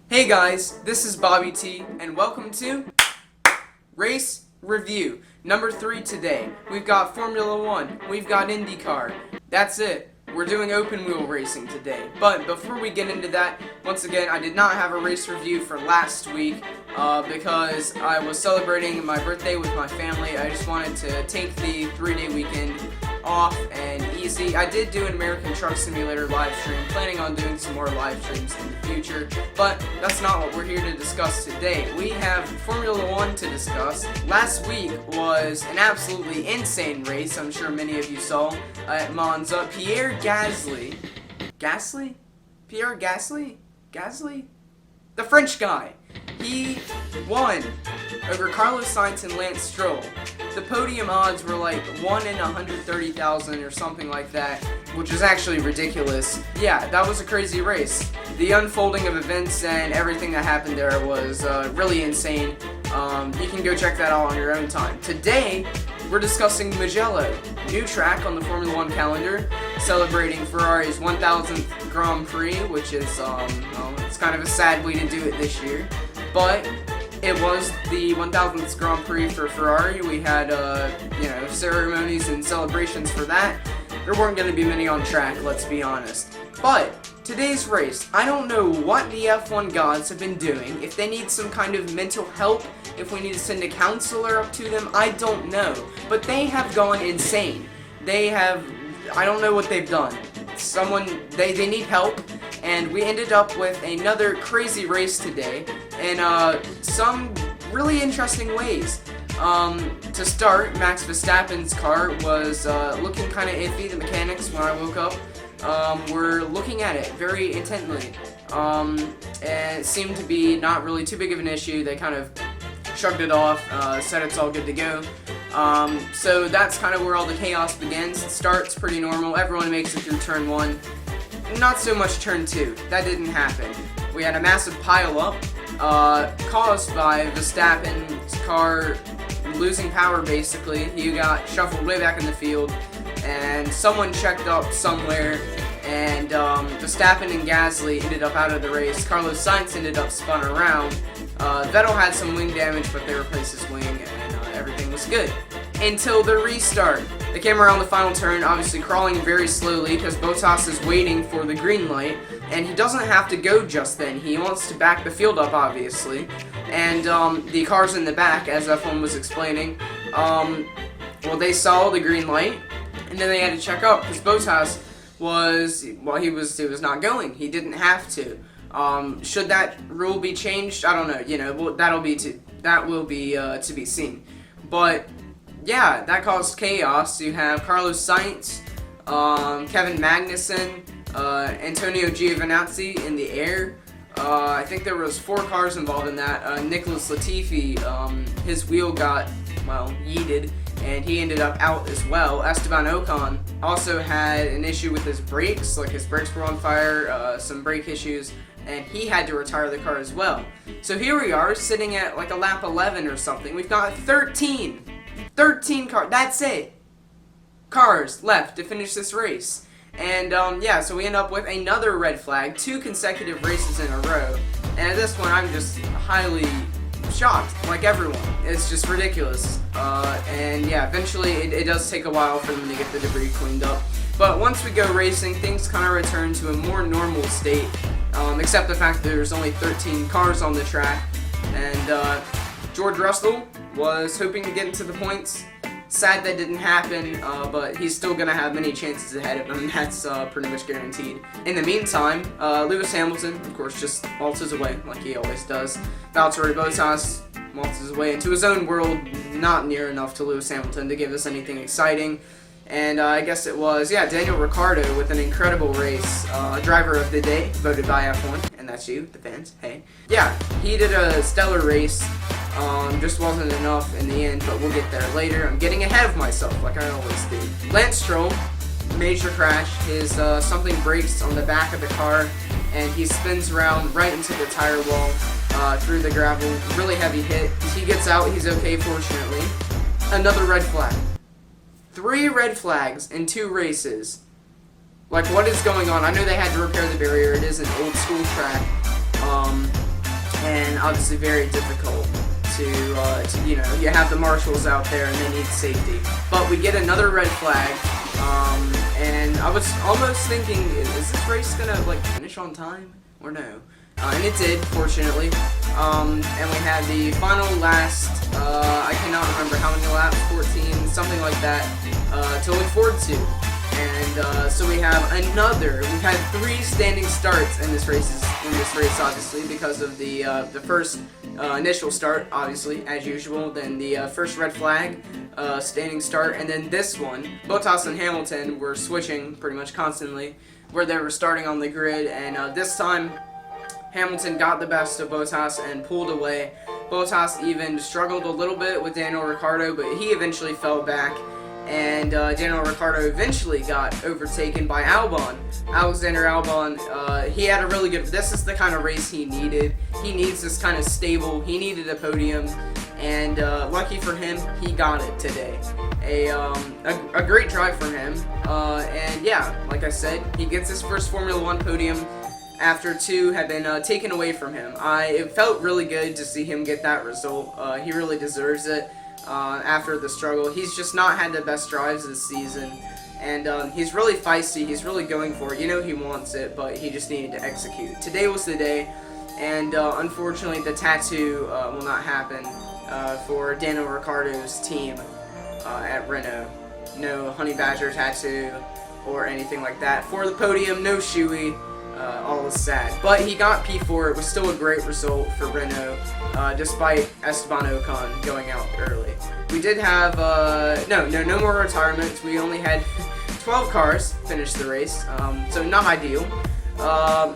Hey guys, this is Bobby T, and welcome to Race Review number 3 today. We've got Formula 1, we've got Indycar. That's it. We're doing open wheel racing today. But before we get into that, once again, I did not have a race review for last week because I was celebrating my birthday with my family. I just wanted to take the 3-day weekend off and easy. I did do an American Truck Simulator live stream, planning on doing some more live streams in the future, but that's not what we're here to discuss today. We have Formula 1 to discuss. Last week was an absolutely insane race, I'm sure many of you saw, at Monza. Pierre Gasly? Pierre Gasly? The French guy. He won over Carlos Sainz and Lance Stroll. The podium odds were like 1 in 130,000 or something like that, which is actually ridiculous. Yeah, that was a crazy race. The unfolding of events and everything that happened there was really insane. You can go check that out on your own time. Today, we're discussing Mugello, new track on the Formula 1 calendar, celebrating Ferrari's 1000th Grand Prix, which is, it's kind of a sad way to do it this year, but it was the 1000th Grand Prix for Ferrari. We had, ceremonies and celebrations for that. There weren't going to be many on track, let's be honest. But today's race, I don't know what the F1 gods have been doing. If they need some kind of mental help, if we need to send a counselor up to them, I don't know. But they have gone insane. I don't know what they've done. They need help, and we ended up with another crazy race today in some really interesting ways. To start, Max Verstappen's car was looking kind of iffy. The mechanics, when I woke up, were looking at it very intently. And it seemed to be not really too big of an issue. They kind of shrugged it off, said it's all good to go. So that's kind of where all the chaos begins. It starts pretty normal. Everyone makes it through turn 1. Not so much turn 2. That didn't happen. We had a massive pileup caused by Verstappen's car losing power, basically. He got shuffled way back in the field, and someone checked up somewhere, and Verstappen and Gasly ended up out of the race. Carlos Sainz ended up spun around. Vettel had some wing damage, but they replaced his wing, and everything was good. Until the restart. They came around the final turn, obviously crawling very slowly because Bottas is waiting for the green light, and he doesn't have to go just then. He wants to back the field up, obviously. And the cars in the back, as F1 was explaining, they saw the green light, and then they had to check up because Bottas he was not going. He didn't have to. Should that rule be changed? I don't know. That will be to be seen. But yeah, that caused chaos. You have Carlos Sainz, Kevin Magnussen, Antonio Giovinazzi in the air. I think there was 4 cars involved in that. Nicholas Latifi, his wheel got, yeeted, and he ended up out as well. Esteban Ocon also had an issue with his brakes, like his brakes were on fire, some brake issues, and he had to retire the car as well. So here we are, sitting at like a lap 11 or something. We've got 13 cars, that's it, cars left to finish this race. And so we end up with another red flag, 2 consecutive races in a row. And at this point, I'm just highly shocked, like everyone. It's just ridiculous. Eventually it does take a while for them to get the debris cleaned up. But once we go racing, things kind of return to a more normal state, except the fact that there's only 13 cars on the track. And George Russell was hoping to get into the points. Sad that didn't happen, but he's still going to have many chances ahead of him. That's pretty much guaranteed. In the meantime, Lewis Hamilton, of course, just waltzes away like he always does. Valtteri Bottas waltzes away into his own world, not near enough to Lewis Hamilton to give us anything exciting. And I guess it was, Daniel Ricciardo with an incredible race. Driver of the day, voted by F1, and that's you, the fans, hey. Yeah, he did a stellar race. Just wasn't enough in the end, but we'll get there later. I'm getting ahead of myself, like I always do. Lance Stroll, major crash. His something breaks on the back of the car, and he spins around right into the tire wall, through the gravel. Really heavy hit. He gets out. He's okay, fortunately. Another red flag. 3 red flags in 2 races. Like, what is going on? I know they had to repair the barrier. It is an old school track. obviously very difficult to you know, you have the marshals out there and they need safety. But we get another red flag, and I was almost thinking, is this race gonna like finish on time or no? And it did, fortunately. And we had the final last, I cannot remember how many laps, 14, something like that, to look forward to. And so we have we've had 3 standing starts in this race, obviously, because of the first initial start, obviously, as usual, then the first red flag, standing start, and then this one. Bottas and Hamilton were switching pretty much constantly, where they were starting on the grid, and this time, Hamilton got the best of Bottas and pulled away. Bottas even struggled a little bit with Daniel Ricciardo, but he eventually fell back. And Daniel Ricciardo eventually got overtaken by Albon. Alexander Albon, he had a really good... This is the kind of race he needed. He needs this kind of stable... He needed a podium. And lucky for him, he got it today. A great drive from him. And yeah, like I said, he gets his first Formula 1 podium after 2 had been taken away from him. It felt really good to see him get that result. He really deserves it. After the struggle, he's just not had the best drives this season, and he's really feisty. He's really going for it. You know he wants it, but he just needed to execute. Today was the day, and unfortunately the tattoo will not happen for Daniel Ricciardo's team at Renault. No Honey Badger tattoo or anything like that. For the podium, no shoey. All is sad. But he got P4. It was still a great result for Renault, despite Esteban Ocon going out early. We did have, no more retirements. We only had 12 cars finish the race, so not ideal.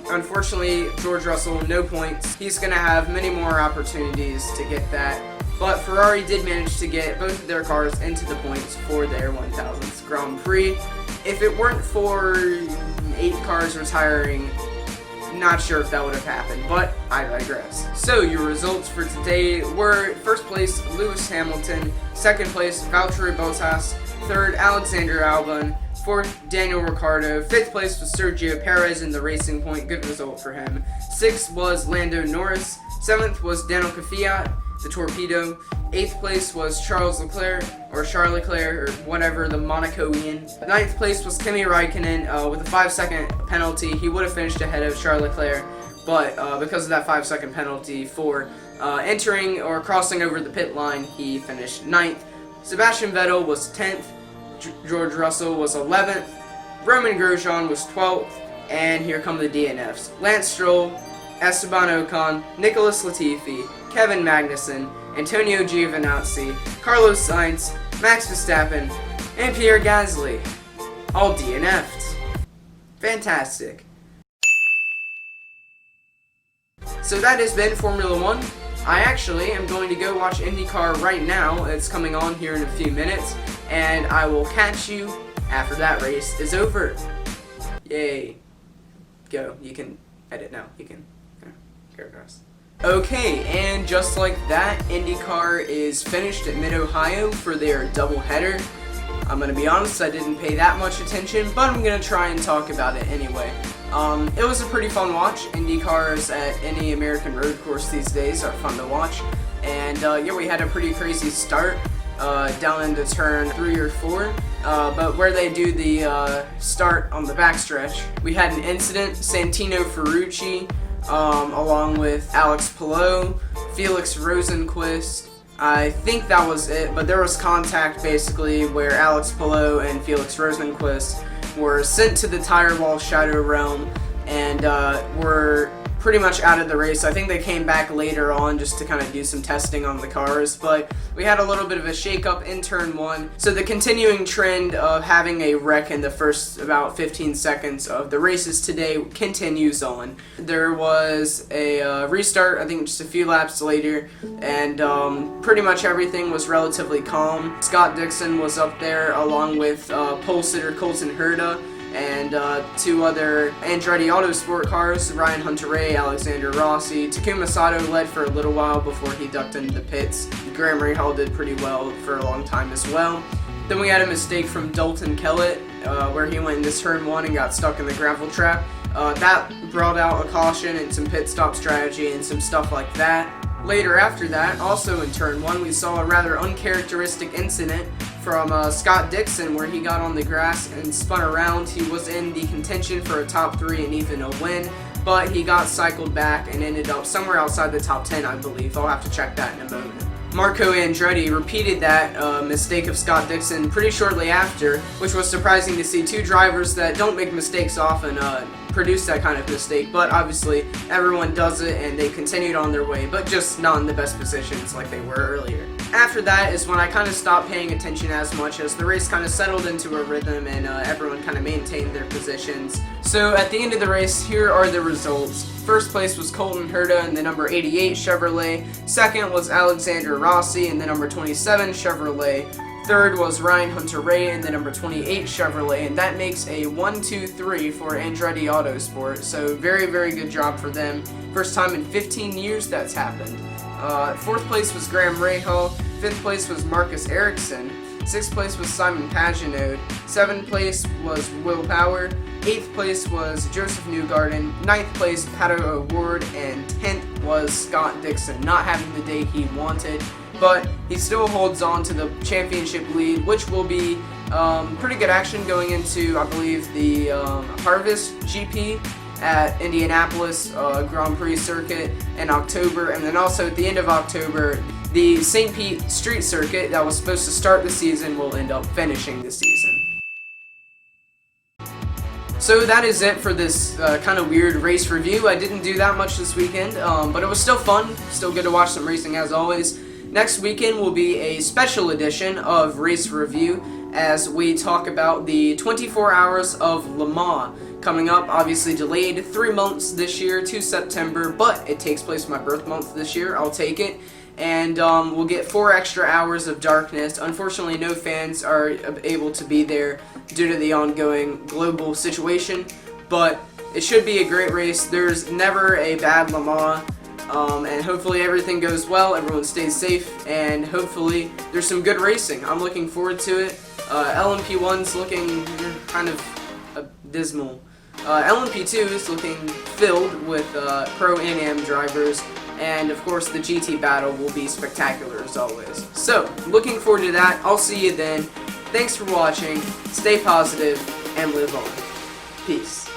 Unfortunately, George Russell, no points. He's going to have many more opportunities to get that. But Ferrari did manage to get both of their cars into the points for their 1000th Grand Prix. If it weren't for 8 cars retiring, not sure if that would have happened, but I digress. So your results for today were: first place Lewis Hamilton, second place Valtteri Bottas, third Alexander Albon, fourth Daniel Ricciardo, fifth place was Sergio Perez in the Racing Point, good result for him. Sixth was Lando Norris, seventh was Daniel Kvyat, the Torpedo. 8th place was Charles Leclerc, or Charles Leclerc, or whatever, the Monacoian. 9th place was Kimi Räikkönen with a 5-second penalty. He would have finished ahead of Charles Leclerc, but because of that 5-second penalty for entering or crossing over the pit line, he finished 9th. Sebastian Vettel was 10th. George Russell was 11th. Roman Grosjean was 12th. And here come the DNFs. Lance Stroll, Esteban Ocon, Nicholas Latifi, Kevin Magnussen, Antonio Giovinazzi, Carlos Sainz, Max Verstappen, and Pierre Gasly. All DNF'd. Fantastic. So that has been Formula 1. I actually am going to go watch Indycar right now. It's coming on here in a few minutes. And I will catch you after that race is over. Yay. Go. You can edit now. You can. Go across. Okay, and just like that, IndyCar is finished at Mid-Ohio for their doubleheader. I'm going to be honest, I didn't pay that much attention, but I'm going to try and talk about it anyway. It was a pretty fun watch. IndyCars at any American road course these days are fun to watch. And yeah, we had a pretty crazy start down into turn 3 or 4. But where they do the start on the backstretch, we had an incident. Santino Ferrucci, along with Alex Palou, Felix Rosenqvist. I think that was it, but there was contact basically where Alex Palou and Felix Rosenqvist were sent to the tire wall Shadow Realm and were pretty much out of the race. I think they came back later on just to kind of do some testing on the cars, but we had a little bit of a shake-up in turn 1. So the continuing trend of having a wreck in the first about 15 seconds of the races today continues on. There was a restart, I think just a few laps later, and pretty much everything was relatively calm. Scott Dixon was up there along with pole sitter Colton Herta, and 2 other Andretti Autosport cars, Ryan Hunter-Reay, Alexander Rossi. Takuma Sato led for a little while before he ducked into the pits. Graham Rahal did pretty well for a long time as well. Then we had a mistake from Dalton Kellett, where he went into turn 1 and got stuck in the gravel trap. That brought out a caution and some pit stop strategy and some stuff like that. Later after that, also in turn 1, we saw a rather uncharacteristic incident from Scott Dixon where he got on the grass and spun around. He was in the contention for a top 3 and even a win, but he got cycled back and ended up somewhere outside the top 10, I believe. I'll have to check that in a moment. Marco Andretti repeated that mistake of Scott Dixon pretty shortly after, which was surprising to see 2 drivers that don't make mistakes often produce that kind of mistake, but obviously everyone does it and they continued on their way, but just not in the best positions like they were earlier. After that is when I kind of stopped paying attention as much, as the race kind of settled into a rhythm and everyone kind of maintained their positions. So at the end of the race, here are the results. First place was Colton Herta in the number 88 Chevrolet. Second was Alexander Rossi in the number 27 Chevrolet. Third was Ryan Hunter-Reay in the number 28 Chevrolet, and that makes a 1-2-3 for Andretti Autosport, so very, very good job for them. First time in 15 years that's happened. Fourth place was Graham Rahal. Fifth place was Marcus Ericsson. Sixth place was Simon Pagenaud. Seventh place was Will Power. Eighth place was Joseph Newgarden. Ninth place, Pato O'Ward. And 10th was Scott Dixon, not having the day he wanted, but he still holds on to the championship lead, which will be pretty good action going into, I believe, the Harvest GP at Indianapolis Grand Prix circuit in October, and then also at the end of October, the St. Pete Street Circuit that was supposed to start the season will end up finishing the season. So that is it for this kind of weird race review. I didn't do that much this weekend, but it was still fun, still good to watch some racing as always. Next weekend will be a special edition of Race Review as we talk about the 24 Hours of Le Mans coming up, obviously delayed 3 months this year to September, but it takes place my birth month this year. I'll take it. And we'll get 4 extra hours of darkness. Unfortunately, no fans are able to be there due to the ongoing global situation, but it should be a great race. There's never a bad Le Mans. And hopefully everything goes well, everyone stays safe, and hopefully there's some good racing. I'm looking forward to it. LMP1's looking kind of abysmal. LMP2 is looking filled with Pro Am drivers, and of course the GT battle will be spectacular as always. So, looking forward to that. I'll see you then. Thanks for watching, stay positive, and live on. Peace.